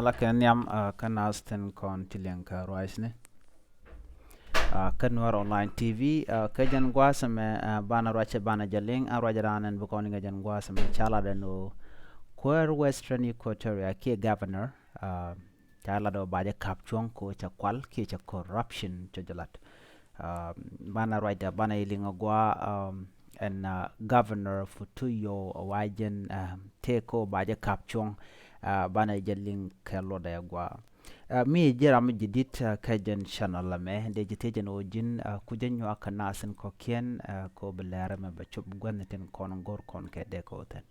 la kenyam kan asten kon tilenka roisne kan Nuer online TV ka jan gwasame bana roche bana jaling a rojaranen bukoni ga jan gwasame chala deno Kuäär Western Equatoria ke governor chala do baje kapchong ko cha kwal ke cha corruption cha jalat bana roja bana ilinga gwa and governor futuyo wajen teko baje kapchong bana jaling kello da gwa mi jeram jidit kajen channel me de jitejen ojin kujenyo akanasen ko kien ko belara me bachub gwaneten kon gor kon ke de ko ten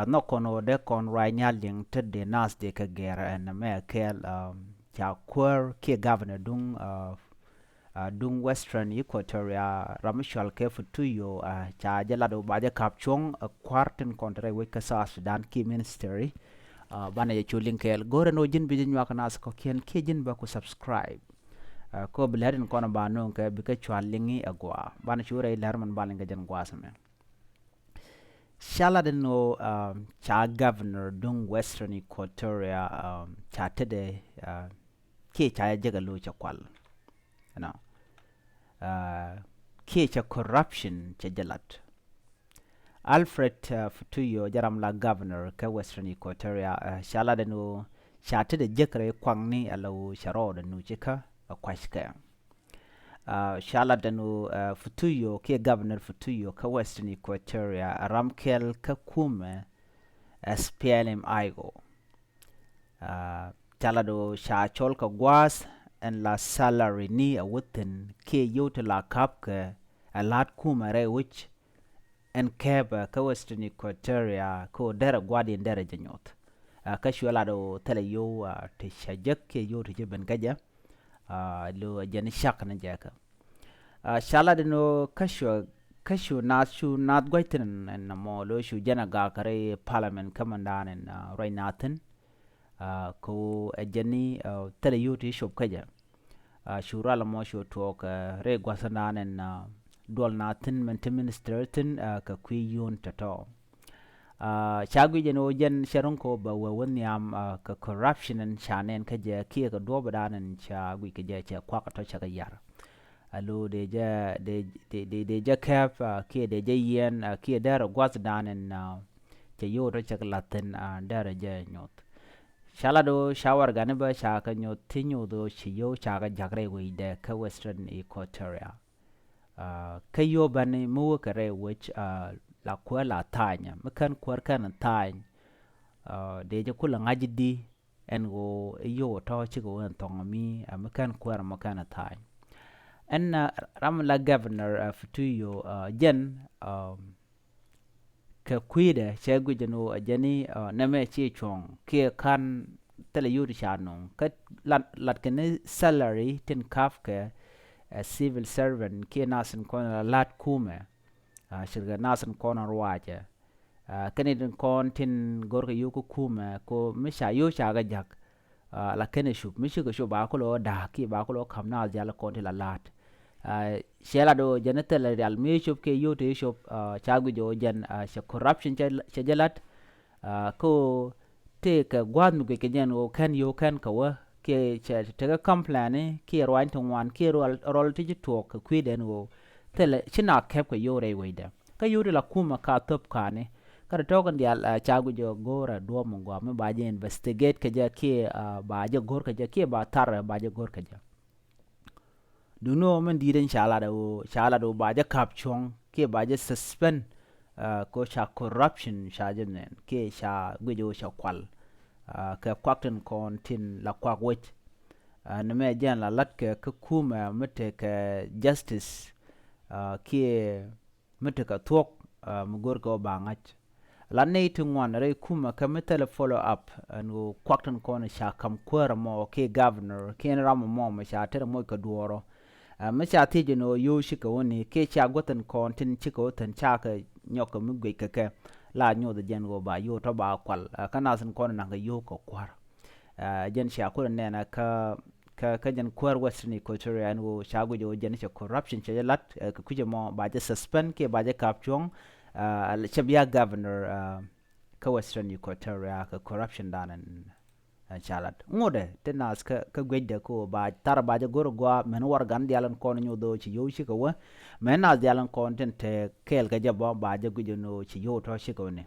no kono de kon rainyalding tede nas de ka gera en me kel cha Kuäär ke governor dung Western Equatoria ramishal ke futuyo cha jalado baje kapchong kwarten kontre weka sa Sudan ki ministry bana ya chulin kel gore no jin bijin wa kana ko ken ke jin ba ko subscribe ko bladin kono ba non ke bi ka chwalingi agwa bana chure larman balinga jan gwasame shala de no cha governor dung Western Equatoria cha tede ke cha jagalo cha kwal no ke cha corruption cha jalat Alfred futuyo jaram la governor ka Western Equatoria shala de no chate de jekre kwangni alo sharo de no chika kwashka shala de no futuyo ke governor futuyo ka Western Equatoria ramkel ka kume SPLM aigo shala do sha chol ka gwas en la salary ni a within ke yote la kapke a lat kuma re which en keba ka Western Equatoria ko dera gwadi dera janyot ka shwala do tele yo te shajak ke yo te ben gaja lo jani shak na jaka shala de no kashu nat gwaitin en mo lo shu jana ga kare parliament kamandan en rainatin ko jani tele yo te shop kaja shura la mo shu to ka re gwasanan en dol natin mente minister tin ka kuyun tato chagwi jeno jen sharon ko ba wawon yam ka corruption and chanen ka je ki ka do badanan chagwi ka je cha kwa ka to cha yar alo de je kap ki de je yen ki der gwas danen che yo to cha latin der je nyot shala do shawar gane ba cha ka nyot tinyo do chi yo cha ga jagre wi de ka Western Equatoria kayo bani mu kare which la kwala tanya mekan kwar kan tanya de je kula ngajidi en go yo to chi go en tongami mekan kwar mekan tanya en ram la governor futuyo jen ka kwide chegu jeno jeni na me chi chong ke kan tele yuri chanong ka lat ken salary tin kafke civil servant ke nasin kona lat kume shirga nasin kona ruwaje kanidin kon tin gorga yuko kume ko misha yo shaga jak la kene shub mishi ko shub akulo da ki bakulo kamna jala konti la lat shela do janata real mi shub ke yo te shub chagu jo jan sha corruption cha jalat ko te ka gwad mu ke jan o kan yo kan ka wa ke tega complain ke roin to wan ke rol ti talk kwiden go tele china kep ko yore weida ka yore la kuma ka top kane ka to kan dia chagu jo gora do mo go me baje investigate ke ja ke baje gor ke ja ke ba tar baje gor ke ja duno men diden shala do baje kapchong ke baje suspend ko sha corruption sha jenen ke sha gujo sha kwal ka kwakten kon tin la kwak wech na me jan la lat ke kuma mete ka justice ke mete ka tok mugor ko bangach la ne tungwan re kuma ka mete follow up no kwakten kon sha kam kwara mo ke governor ke ram mo ma sha tere mo ka duoro ma sha tije no yo shi ka woni ke sha goten kon tin chiko tan cha ka nyoko mu gwe ka la nyo de jen go ba yo to ba kwal kana san kon na ga yo ko kwar jen sha ko ne na ka jen Kuäär Western Equatoria and go shago jo jen sha corruption che lat ka kuje mo ba je suspend ke ba je kapchong chabia governor ka Western Equatoria ka corruption danan chalat ngode tenas ka gwede ko ba tar ba je gor gwa men war gan dialan kon nyodo ci yo shi ko wa men na dialan kon ten te kel ga jabo ba je guje no ci yo to shi ko ne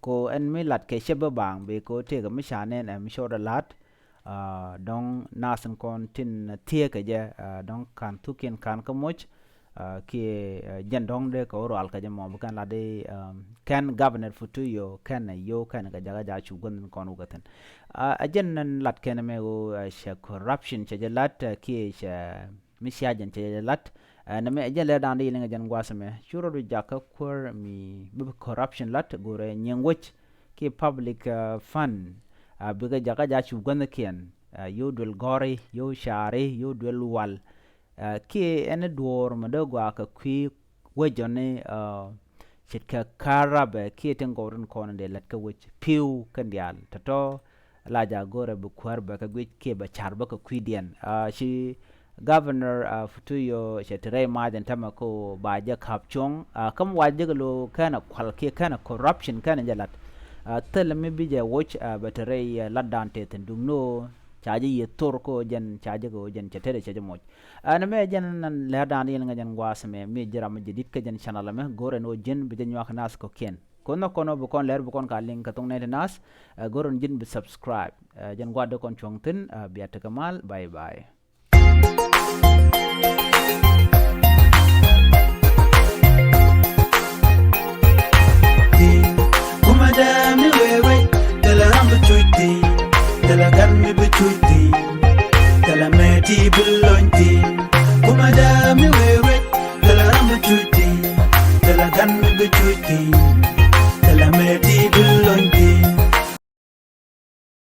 ko en mi lat ke shebe bang be ko te ga mi shanen em shoda lat dong nasan kon tin tie ka je dong kan tukin kan ka moch ki jen dong de ko ro al ka je mo kan la de kan governor futu yo kan ga jaga ja chu gon kon ugaten a jen nan lat ken me go she corruption che je lat ki she mi sha jen che je lat na me je le dan de linga jen gwasame shuro du jaka kur mi bu corruption lat gore nyengwech ki public fund biga jaga ja chu gon ken yo dul gore yo share yo dul wal ki ene dwor ma do gwa ka kwi wejone chit ka karabe ki ten goren kon de lat ka wech piu kan dial tato la ja gore bu kwar ba ka gwi ke ba char ba ka kwi dien shi governor futu yo shetre ma den tama ko ba ja kapchong kam wa je lo kana kwal ke kana corruption kana jalat tel me bi je watch ba tere ladan te ten dungno chaji ye tor ko jen chaji ko jen chetere chaji moj ana me jen nan le dan yen nga jen wasme mi jiram jidit ka jen channel me gore no jen bi jen wax nas ko ken kono bu kon leer bu kon ka link ka tong ne nas goron jen bi subscribe jen gwa de kon chongten biata kamal bye bye kumada mi wewe dala rambu chuiti dala gan mi bichuiti dala meti bulonti kumada mi wewe dala rambu chuiti dala gan mi bichuiti